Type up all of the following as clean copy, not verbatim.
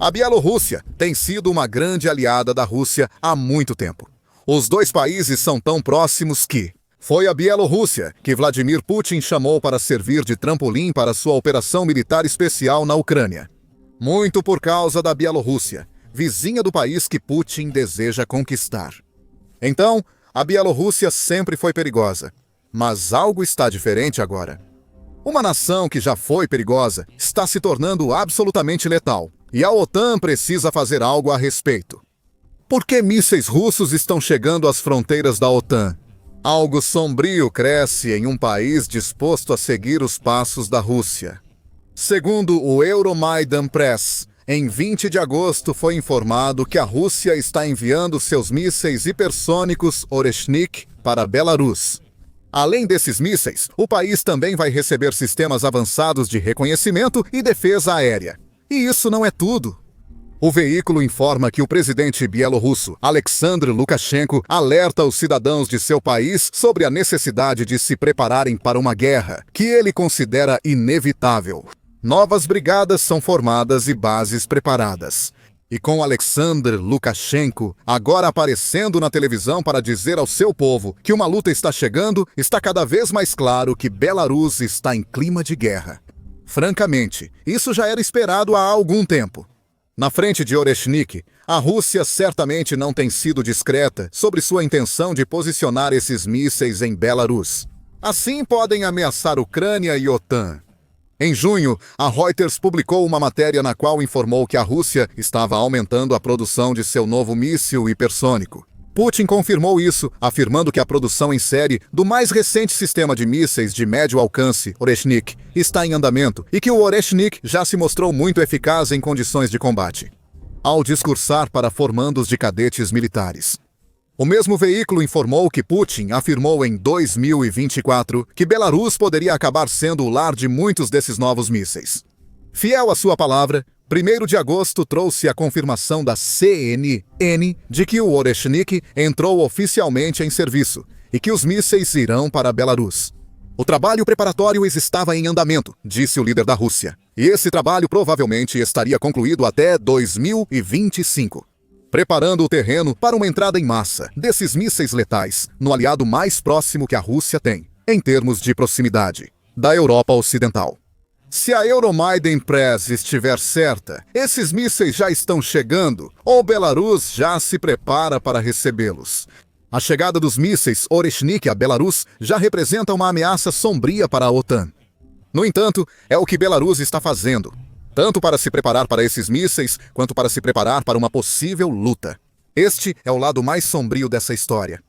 A Bielorrússia tem sido uma grande aliada da Rússia há muito tempo. Os dois países são tão próximos que foi a Bielorrússia que Vladimir Putin chamou para servir de trampolim para sua operação militar especial na Ucrânia. Muito por causa da Bielorrússia, vizinha do país que Putin deseja conquistar. Então, a Bielorrússia sempre foi perigosa, mas algo está diferente agora. Uma nação que já foi perigosa está se tornando absolutamente letal, e a OTAN precisa fazer algo a respeito. Por que mísseis russos estão chegando às fronteiras da OTAN? Algo sombrio cresce em um país disposto a seguir os passos da Rússia. Segundo o Euromaidan Press, em 20 de agosto foi informado que a Rússia está enviando seus mísseis hipersônicos Oreshnik para Belarus. Além desses mísseis, o país também vai receber sistemas avançados de reconhecimento e defesa aérea. E isso não é tudo. O veículo informa que o presidente bielorrusso, Alexandre Lukashenko, alerta os cidadãos de seu país sobre a necessidade de se prepararem para uma guerra, que ele considera inevitável. Novas brigadas são formadas e bases preparadas. E com Alexander Lukashenko agora aparecendo na televisão para dizer ao seu povo que uma luta está chegando, está cada vez mais claro que Belarus está em clima de guerra. Francamente, isso já era esperado há algum tempo. Na frente de Oreshnik, a Rússia certamente não tem sido discreta sobre sua intenção de posicionar esses mísseis em Belarus. Assim podem ameaçar Ucrânia e OTAN. Em junho, a Reuters publicou uma matéria na qual informou que a Rússia estava aumentando a produção de seu novo míssil hipersônico. Putin confirmou isso, afirmando que a produção em série do mais recente sistema de mísseis de médio alcance, Oreshnik, está em andamento e que o Oreshnik já se mostrou muito eficaz em condições de combate. Ao discursar para formandos de cadetes militares. O mesmo veículo informou que Putin afirmou em 2024 que Belarus poderia acabar sendo o lar de muitos desses novos mísseis. Fiel à sua palavra, 1º de agosto trouxe a confirmação da CNN de que o Oreshnik entrou oficialmente em serviço e que os mísseis irão para Belarus. O trabalho preparatório estava em andamento, disse o líder da Rússia, e esse trabalho provavelmente estaria concluído até 2025. Preparando o terreno para uma entrada em massa desses mísseis letais no aliado mais próximo que a Rússia tem, em termos de proximidade, da Europa Ocidental. Se a Euromaidan Press estiver certa, esses mísseis já estão chegando, ou Belarus já se prepara para recebê-los. A chegada dos mísseis Oreshnik a Belarus já representa uma ameaça sombria para a OTAN. No entanto, é o que Belarus está fazendo, tanto para se preparar para esses mísseis, quanto para se preparar para uma possível luta. Este é o lado mais sombrio dessa história.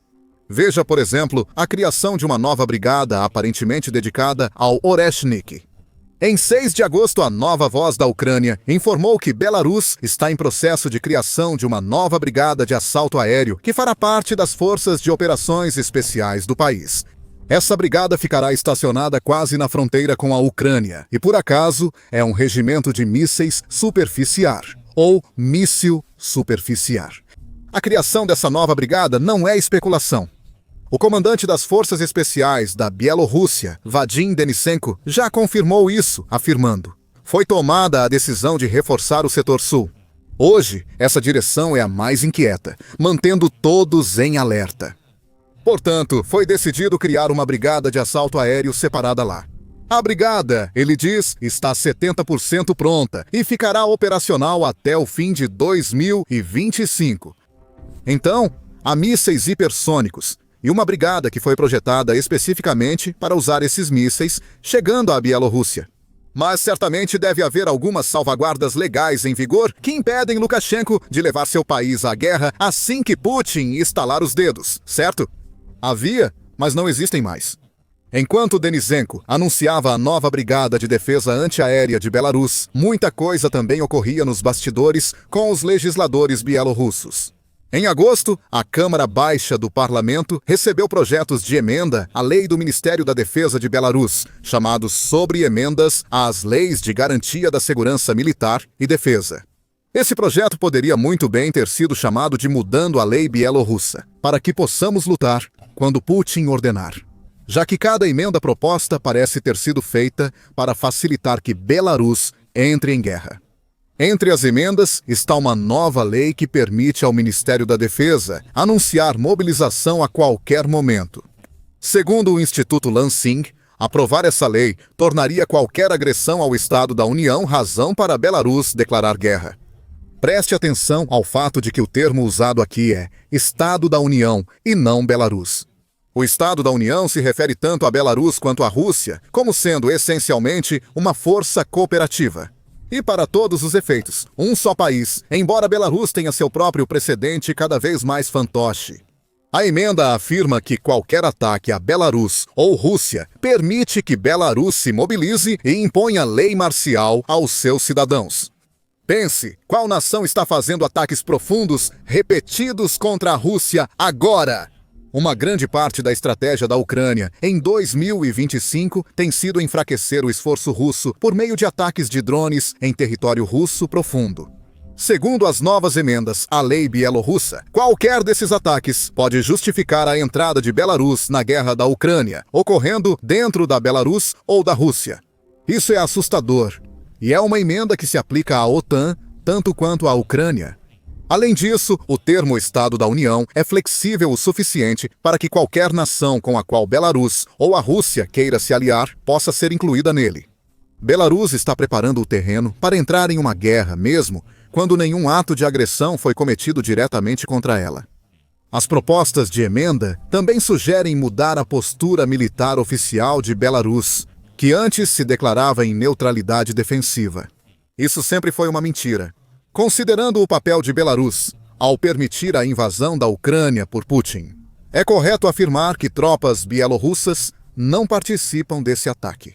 Veja, por exemplo, a criação de uma nova brigada aparentemente dedicada ao Oreshnik. Em 6 de agosto, a Nova Voz da Ucrânia informou que Belarus está em processo de criação de uma nova brigada de assalto aéreo que fará parte das forças de operações especiais do país. Essa brigada ficará estacionada quase na fronteira com a Ucrânia e, por acaso, é um regimento de mísseis superficiar, ou míssil superficiar. A criação dessa nova brigada não é especulação. O comandante das Forças Especiais da Bielorrússia, Vadim Denisenko, já confirmou isso, afirmando: foi tomada a decisão de reforçar o setor sul. Hoje, essa direção é a mais inquieta, mantendo todos em alerta. Portanto, foi decidido criar uma brigada de assalto aéreo separada lá. A brigada, ele diz, está 70% pronta e ficará operacional até o fim de 2025. Então, há mísseis hipersônicos e uma brigada que foi projetada especificamente para usar esses mísseis chegando à Bielorrússia. Mas certamente deve haver algumas salvaguardas legais em vigor que impedem Lukashenko de levar seu país à guerra assim que Putin estalar os dedos, certo? Havia, mas não existem mais. Enquanto Denisenko anunciava a nova brigada de defesa antiaérea de Belarus, muita coisa também ocorria nos bastidores com os legisladores bielorrussos. Em agosto, a Câmara Baixa do Parlamento recebeu projetos de emenda à lei do Ministério da Defesa de Belarus, chamados sobre emendas às leis de garantia da segurança militar e defesa. Esse projeto poderia muito bem ter sido chamado de Mudando a Lei Bielorrussa, para que possamos lutar quando Putin ordenar, já que cada emenda proposta parece ter sido feita para facilitar que Belarus entre em guerra. Entre as emendas está uma nova lei que permite ao Ministério da Defesa anunciar mobilização a qualquer momento. Segundo o Instituto Lansing, aprovar essa lei tornaria qualquer agressão ao Estado da União razão para Belarus declarar guerra. Preste atenção ao fato de que o termo usado aqui é Estado da União e não Belarus. O Estado da União se refere tanto a Belarus quanto à Rússia, como sendo essencialmente uma força cooperativa. E para todos os efeitos, um só país, embora Belarus tenha seu próprio precedente cada vez mais fantoche. A emenda afirma que qualquer ataque a Belarus ou Rússia permite que Belarus se mobilize e imponha lei marcial aos seus cidadãos. Pense, qual nação está fazendo ataques profundos, repetidos contra a Rússia agora? Uma grande parte da estratégia da Ucrânia em 2025 tem sido enfraquecer o esforço russo por meio de ataques de drones em território russo profundo. Segundo as novas emendas à lei bielorrussa, qualquer desses ataques pode justificar a entrada de Belarus na guerra da Ucrânia, ocorrendo dentro da Belarus ou da Rússia. Isso é assustador, e é uma emenda que se aplica à OTAN tanto quanto à Ucrânia. Além disso, o termo Estado da União é flexível o suficiente para que qualquer nação com a qual Belarus ou a Rússia queira se aliar possa ser incluída nele. Belarus está preparando o terreno para entrar em uma guerra mesmo quando nenhum ato de agressão foi cometido diretamente contra ela. As propostas de emenda também sugerem mudar a postura militar oficial de Belarus, que antes se declarava em neutralidade defensiva. Isso sempre foi uma mentira. Considerando o papel de Belarus ao permitir a invasão da Ucrânia por Putin, é correto afirmar que tropas bielorrussas não participam desse ataque.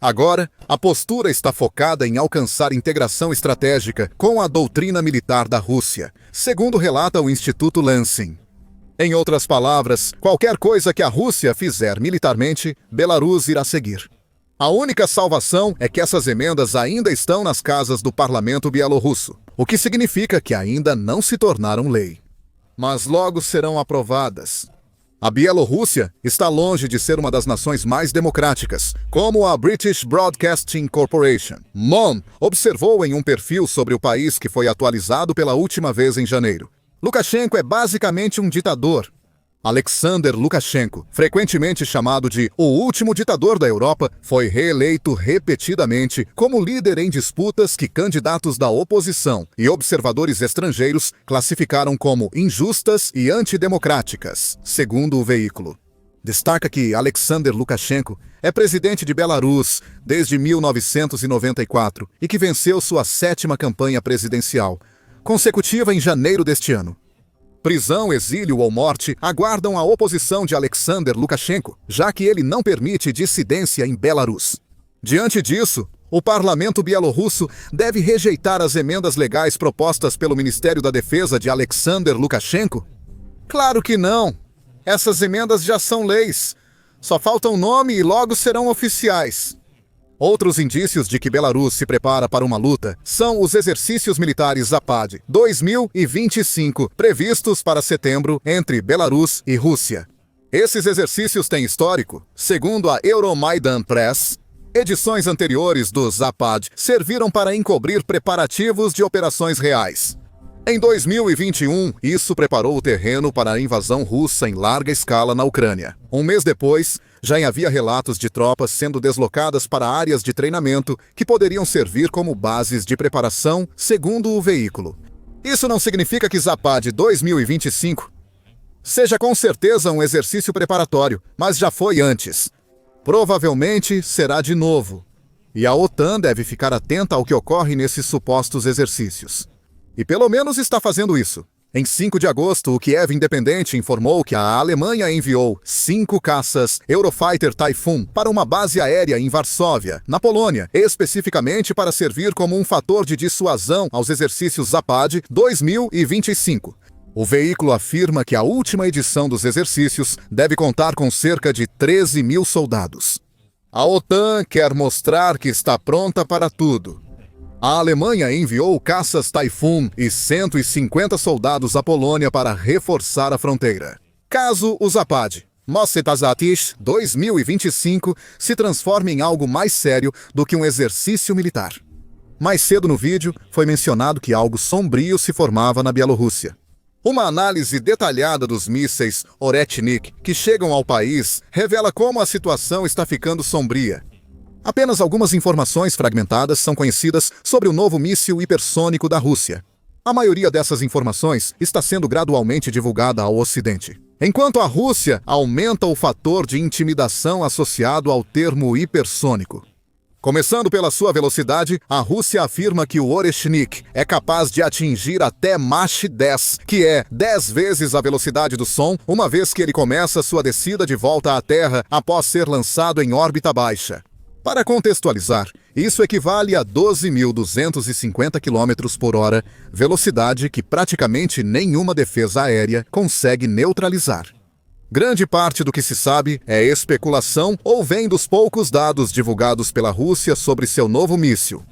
Agora, a postura está focada em alcançar integração estratégica com a doutrina militar da Rússia, segundo relata o Instituto Lansing. Em outras palavras, qualquer coisa que a Rússia fizer militarmente, Belarus irá seguir. A única salvação é que essas emendas ainda estão nas casas do parlamento bielorrusso, o que significa que ainda não se tornaram lei. Mas logo serão aprovadas. A Bielorrússia está longe de ser uma das nações mais democráticas, como a British Broadcasting Corporation, MON, observou em um perfil sobre o país que foi atualizado pela última vez em janeiro. Lukashenko é basicamente um ditador. Alexander Lukashenko, frequentemente chamado de o último ditador da Europa, foi reeleito repetidamente como líder em disputas que candidatos da oposição e observadores estrangeiros classificaram como injustas e antidemocráticas, segundo o veículo. Destaca que Alexander Lukashenko é presidente de Belarus desde 1994 e que venceu sua 7ª campanha presidencial, consecutiva em janeiro deste ano. Prisão, exílio ou morte aguardam a oposição de Alexander Lukashenko, já que ele não permite dissidência em Belarus. Diante disso, o parlamento bielorrusso deve rejeitar as emendas legais propostas pelo Ministério da Defesa de Alexander Lukashenko? Claro que não! Essas emendas já são leis. Só falta um nome e logo serão oficiais. Outros indícios de que Belarus se prepara para uma luta são os exercícios militares Zapad 2025, previstos para setembro entre Belarus e Rússia. Esses exercícios têm histórico. Segundo a Euromaidan Press, edições anteriores do Zapad serviram para encobrir preparativos de operações reais. Em 2021, isso preparou o terreno para a invasão russa em larga escala na Ucrânia. Um mês depois, já havia relatos de tropas sendo deslocadas para áreas de treinamento que poderiam servir como bases de preparação, segundo o veículo. Isso não significa que Zapad 2025 seja com certeza um exercício preparatório, mas já foi antes. Provavelmente será de novo. E a OTAN deve ficar atenta ao que ocorre nesses supostos exercícios. E pelo menos está fazendo isso. Em 5 de agosto, o Kiev Independente informou que a Alemanha enviou 5 caças Eurofighter Typhoon para uma base aérea em Varsóvia, na Polônia, especificamente para servir como um fator de dissuasão aos exercícios Zapad 2025. O veículo afirma que a última edição dos exercícios deve contar com cerca de 13 mil soldados. A OTAN quer mostrar que está pronta para tudo. A Alemanha enviou caças Typhoon e 150 soldados à Polônia para reforçar a fronteira. Caso o Zapad Mossetazatish 2025 se transforme em algo mais sério do que um exercício militar. Mais cedo no vídeo, foi mencionado que algo sombrio se formava na Bielorrússia. Uma análise detalhada dos mísseis Oretnik que chegam ao país revela como a situação está ficando sombria. Apenas algumas informações fragmentadas são conhecidas sobre o novo míssil hipersônico da Rússia. A maioria dessas informações está sendo gradualmente divulgada ao Ocidente. Enquanto a Rússia aumenta o fator de intimidação associado ao termo hipersônico. Começando pela sua velocidade, a Rússia afirma que o Oreshnik é capaz de atingir até Mach 10, que é 10 vezes a velocidade do som, uma vez que ele começa sua descida de volta à Terra após ser lançado em órbita baixa. Para contextualizar, isso equivale a 12.250 km por hora, velocidade que praticamente nenhuma defesa aérea consegue neutralizar. Grande parte do que se sabe é especulação ou vem dos poucos dados divulgados pela Rússia sobre seu novo míssil.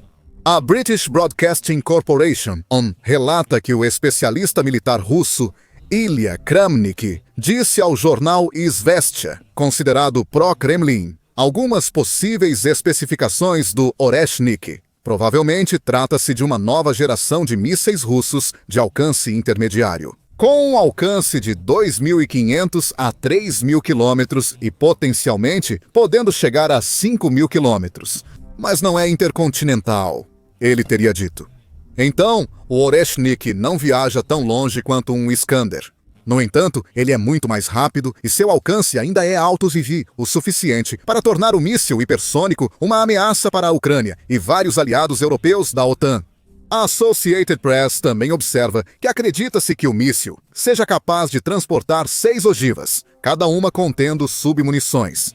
A British Broadcasting Corporation relata que o especialista militar russo Ilya Kramnik disse ao jornal Izvestia, considerado pró-Kremlin, algumas possíveis especificações do Oreshnik. Provavelmente trata-se de uma nova geração de mísseis russos de alcance intermediário. Com um alcance de 2.500 a 3.000 quilômetros e potencialmente podendo chegar a 5.000 quilômetros. Mas não é intercontinental, ele teria dito. Então, o Oreshnik não viaja tão longe quanto um Iskander. No entanto, ele é muito mais rápido e seu alcance ainda é alto-vivi, o suficiente para tornar o míssil hipersônico uma ameaça para a Ucrânia e vários aliados europeus da OTAN. A Associated Press também observa que acredita-se que o míssil seja capaz de transportar 6 ogivas, cada uma contendo submunições,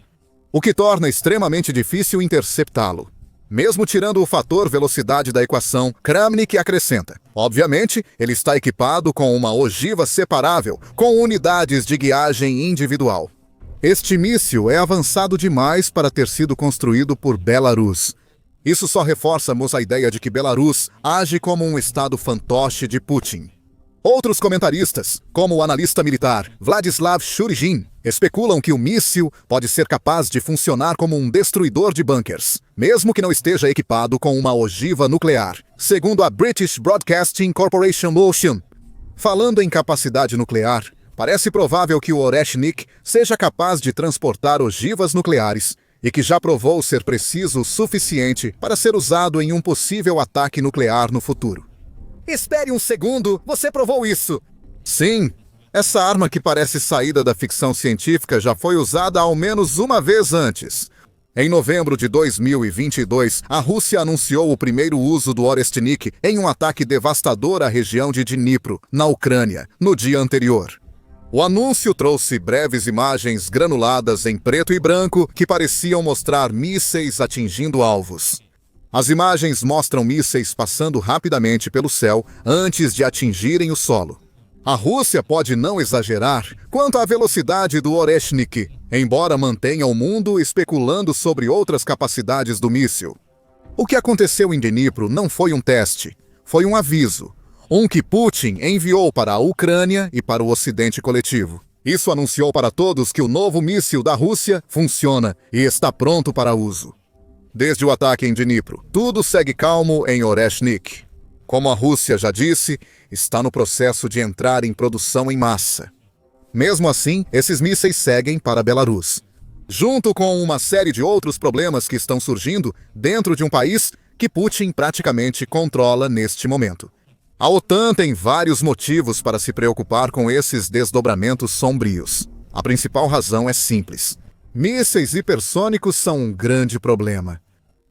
o que torna extremamente difícil interceptá-lo. Mesmo tirando o fator velocidade da equação, Kramnik acrescenta: obviamente, ele está equipado com uma ogiva separável, com unidades de guiagem individual. Este míssil é avançado demais para ter sido construído por Belarus. Isso só reforça-nos a ideia de que Belarus age como um estado fantoche de Putin. Outros comentaristas, como o analista militar Vladislav Shurigin, especulam que o míssil pode ser capaz de funcionar como um destruidor de bunkers, mesmo que não esteja equipado com uma ogiva nuclear, segundo a British Broadcasting Corporation Motion. Falando em capacidade nuclear, parece provável que o Oreshnik seja capaz de transportar ogivas nucleares, e que já provou ser preciso o suficiente para ser usado em um possível ataque nuclear no futuro. Espere um segundo, você provou isso! Sim, essa arma que parece saída da ficção científica já foi usada ao menos uma vez antes. Em novembro de 2022, a Rússia anunciou o primeiro uso do Oreshnik em um ataque devastador à região de Dnipro, na Ucrânia, no dia anterior. O anúncio trouxe breves imagens granuladas em preto e branco que pareciam mostrar mísseis atingindo alvos. As imagens mostram mísseis passando rapidamente pelo céu antes de atingirem o solo. A Rússia pode não exagerar quanto à velocidade do Oreshnik, embora mantenha o mundo especulando sobre outras capacidades do míssil. O que aconteceu em Dnipro não foi um teste, foi um aviso. Um que Putin enviou para a Ucrânia e para o Ocidente coletivo. Isso anunciou para todos que o novo míssil da Rússia funciona e está pronto para uso. Desde o ataque em Dnipro, tudo segue calmo em Oreshnik. Como a Rússia já disse, está no processo de entrar em produção em massa. Mesmo assim, esses mísseis seguem para Belarus, junto com uma série de outros problemas que estão surgindo dentro de um país que Putin praticamente controla neste momento. A OTAN tem vários motivos para se preocupar com esses desdobramentos sombrios. A principal razão é simples. Mísseis hipersônicos são um grande problema.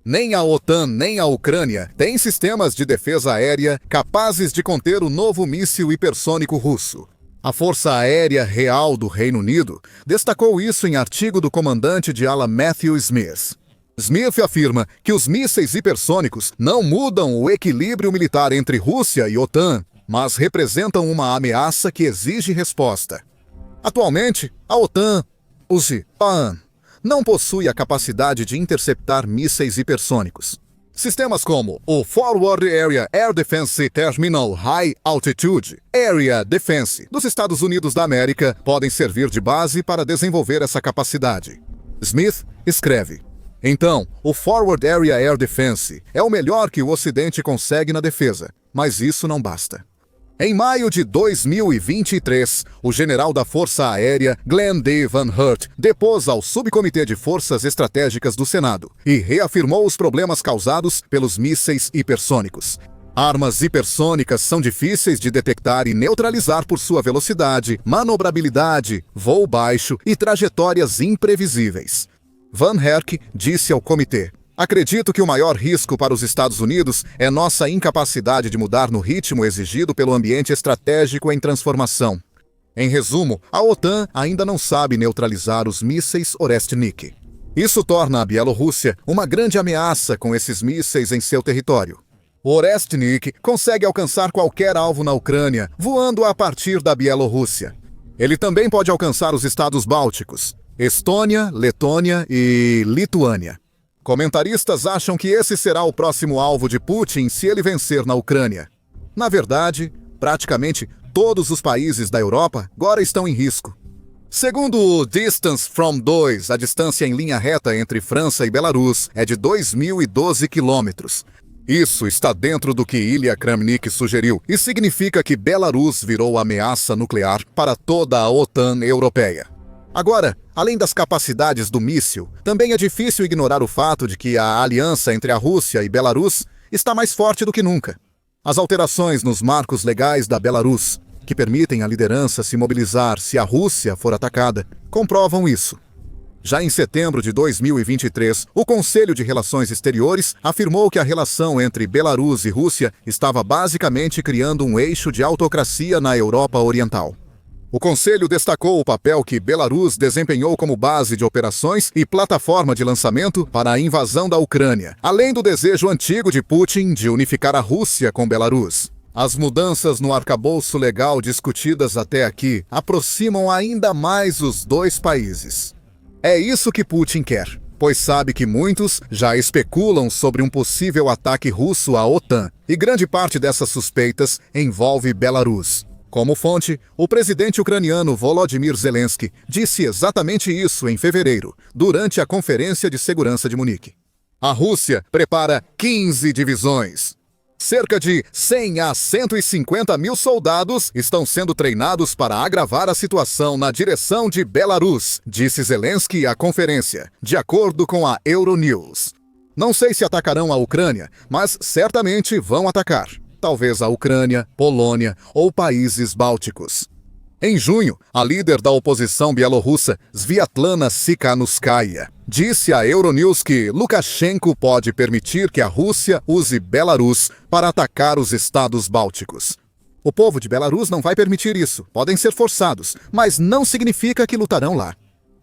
Nem a OTAN nem a Ucrânia têm sistemas de defesa aérea capazes de conter o novo míssil hipersônico russo. A Força Aérea Real do Reino Unido destacou isso em artigo do comandante de ala Matthew Smith. Smith afirma que os mísseis hipersônicos não mudam o equilíbrio militar entre Rússia e OTAN, mas representam uma ameaça que exige resposta. Atualmente, a OTAN, não possui a capacidade de interceptar mísseis hipersônicos. Sistemas como o Forward Area Air Defense Terminal High Altitude Area Defense dos Estados Unidos da América podem servir de base para desenvolver essa capacidade. Smith escreve: Então, o Forward Area Air Defense é o melhor que o Ocidente consegue na defesa, mas isso não basta. Em maio de 2023, o general da Força Aérea, Glenn D. Van Hurt, depôs ao Subcomitê de Forças Estratégicas do Senado e reafirmou os problemas causados pelos mísseis hipersônicos. Armas hipersônicas são difíceis de detectar e neutralizar por sua velocidade, manobrabilidade, voo baixo e trajetórias imprevisíveis. Van Herk disse ao comitê: "Acredito que o maior risco para os Estados Unidos é nossa incapacidade de mudar no ritmo exigido pelo ambiente estratégico em transformação." Em resumo, a OTAN ainda não sabe neutralizar os mísseis Oreshnik. Isso torna a Bielorrússia uma grande ameaça com esses mísseis em seu território. O Oreshnik consegue alcançar qualquer alvo na Ucrânia, voando a partir da Bielorrússia. Ele também pode alcançar os estados bálticos, Estônia, Letônia e Lituânia. Comentaristas acham que esse será o próximo alvo de Putin se ele vencer na Ucrânia. Na verdade, praticamente todos os países da Europa agora estão em risco. Segundo o Distance from 2, a distância em linha reta entre França e Belarus é de 2.012 quilômetros. Isso está dentro do que Ilya Kramnik sugeriu e significa que Belarus virou ameaça nuclear para toda a OTAN europeia. Agora, além das capacidades do míssil, também é difícil ignorar o fato de que a aliança entre a Rússia e Belarus está mais forte do que nunca. As alterações nos marcos legais da Belarus, que permitem à liderança se mobilizar se a Rússia for atacada, comprovam isso. Já em setembro de 2023, o Conselho de Relações Exteriores afirmou que a relação entre Belarus e Rússia estava basicamente criando um eixo de autocracia na Europa Oriental. O Conselho destacou o papel que Belarus desempenhou como base de operações e plataforma de lançamento para a invasão da Ucrânia, além do desejo antigo de Putin de unificar a Rússia com Belarus. As mudanças no arcabouço legal discutidas até aqui aproximam ainda mais os dois países. É isso que Putin quer, pois sabe que muitos já especulam sobre um possível ataque russo à OTAN, e grande parte dessas suspeitas envolve Belarus. Como fonte, o presidente ucraniano Volodymyr Zelensky disse exatamente isso em fevereiro, durante a Conferência de Segurança de Munique. A Rússia prepara 15 divisões. Cerca de 100 a 150 mil soldados estão sendo treinados para agravar a situação na direção de Belarus, disse Zelensky à conferência, de acordo com a Euronews. Não sei se atacarão a Ucrânia, mas certamente vão atacar. Talvez a Ucrânia, Polônia ou países bálticos. Em junho, a líder da oposição bielorrussa, Sviatlana Tsikhanouskaya, disse à Euronews que Lukashenko pode permitir que a Rússia use Belarus para atacar os estados bálticos. O povo de Belarus não vai permitir isso, podem ser forçados, mas não significa que lutarão lá.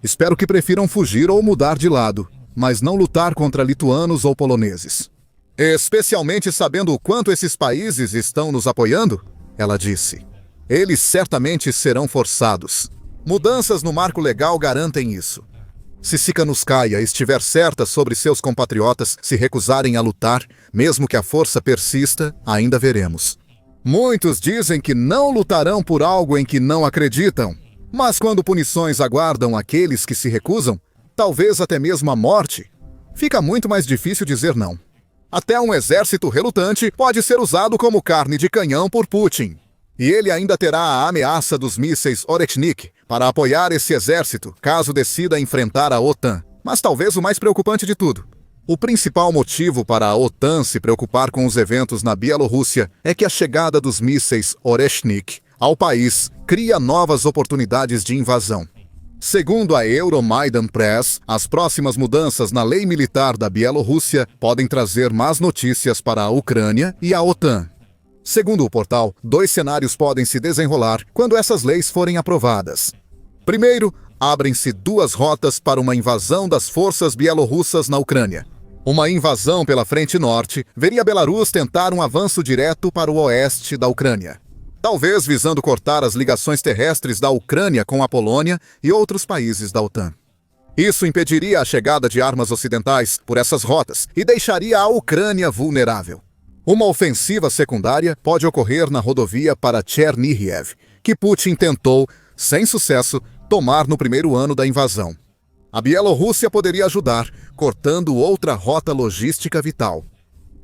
Espero que prefiram fugir ou mudar de lado, mas não lutar contra lituanos ou poloneses. Especialmente sabendo o quanto esses países estão nos apoiando, ela disse. Eles certamente serão forçados. Mudanças no marco legal garantem isso. Se Tsikhanouskaya estiver certa sobre seus compatriotas se recusarem a lutar, mesmo que a força persista, ainda veremos. Muitos dizem que não lutarão por algo em que não acreditam, mas quando punições aguardam aqueles que se recusam, talvez até mesmo a morte, fica muito mais difícil dizer não. Até um exército relutante pode ser usado como carne de canhão por Putin. E ele ainda terá a ameaça dos mísseis Oreshnik para apoiar esse exército, caso decida enfrentar a OTAN. Mas talvez o mais preocupante de tudo. O principal motivo para a OTAN se preocupar com os eventos na Bielorrússia é que a chegada dos mísseis Oreshnik ao país cria novas oportunidades de invasão. Segundo a Euromaidan Press, as próximas mudanças na lei militar da Bielorrússia podem trazer más notícias para a Ucrânia e a OTAN. Segundo o portal, 2 cenários podem se desenrolar quando essas leis forem aprovadas. Primeiro, abrem-se 2 rotas para uma invasão das forças bielorrussas na Ucrânia. Uma invasão pela frente norte veria Belarus tentar um avanço direto para o oeste da Ucrânia. Talvez visando cortar as ligações terrestres da Ucrânia com a Polônia e outros países da OTAN. Isso impediria a chegada de armas ocidentais por essas rotas e deixaria a Ucrânia vulnerável. Uma ofensiva secundária pode ocorrer na rodovia para Chernihiv, que Putin tentou, sem sucesso, tomar no primeiro ano da invasão. A Bielorrússia poderia ajudar, cortando outra rota logística vital.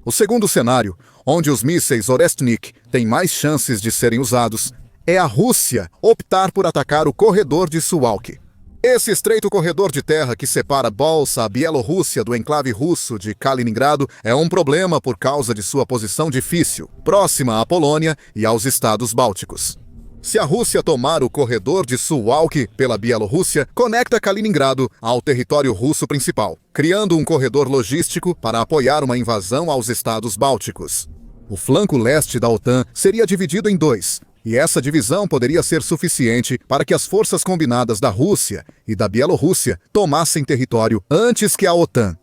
O segundo cenário, onde os mísseis Oreshnik têm mais chances de serem usados, é a Rússia optar por atacar o corredor de Suwalki. Esse estreito corredor de terra que separa Bolsa, a Bielorrússia, do enclave russo de Kaliningrado é um problema por causa de sua posição difícil, próxima à Polônia e aos estados bálticos. Se a Rússia tomar o corredor de Suwalki pela Bielorrússia, conecta Kaliningrado ao território russo principal, criando um corredor logístico para apoiar uma invasão aos estados bálticos. O flanco leste da OTAN seria dividido em dois, e essa divisão poderia ser suficiente para que as forças combinadas da Rússia e da Bielorrússia tomassem território antes que a OTAN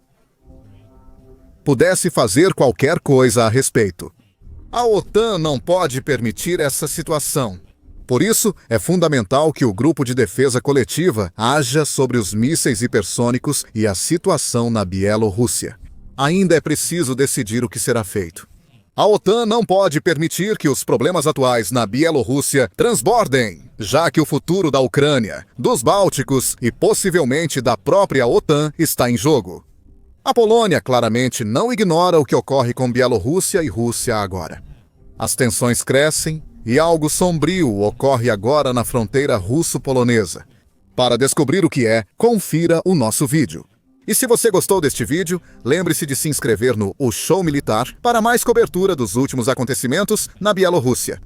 pudesse fazer qualquer coisa a respeito. A OTAN não pode permitir essa situação. Por isso, é fundamental que o Grupo de Defesa Coletiva haja sobre os mísseis hipersônicos e a situação na Bielorrússia. Ainda é preciso decidir o que será feito. A OTAN não pode permitir que os problemas atuais na Bielorrússia transbordem, já que o futuro da Ucrânia, dos Bálticos e possivelmente da própria OTAN está em jogo. A Polônia claramente não ignora o que ocorre com Bielorrússia e Rússia agora. As tensões crescem e algo sombrio ocorre agora na fronteira russo-polonesa. Para descobrir o que é, confira o nosso vídeo. E se você gostou deste vídeo, lembre-se de se inscrever no O Show Militar para mais cobertura dos últimos acontecimentos na Bielorrússia.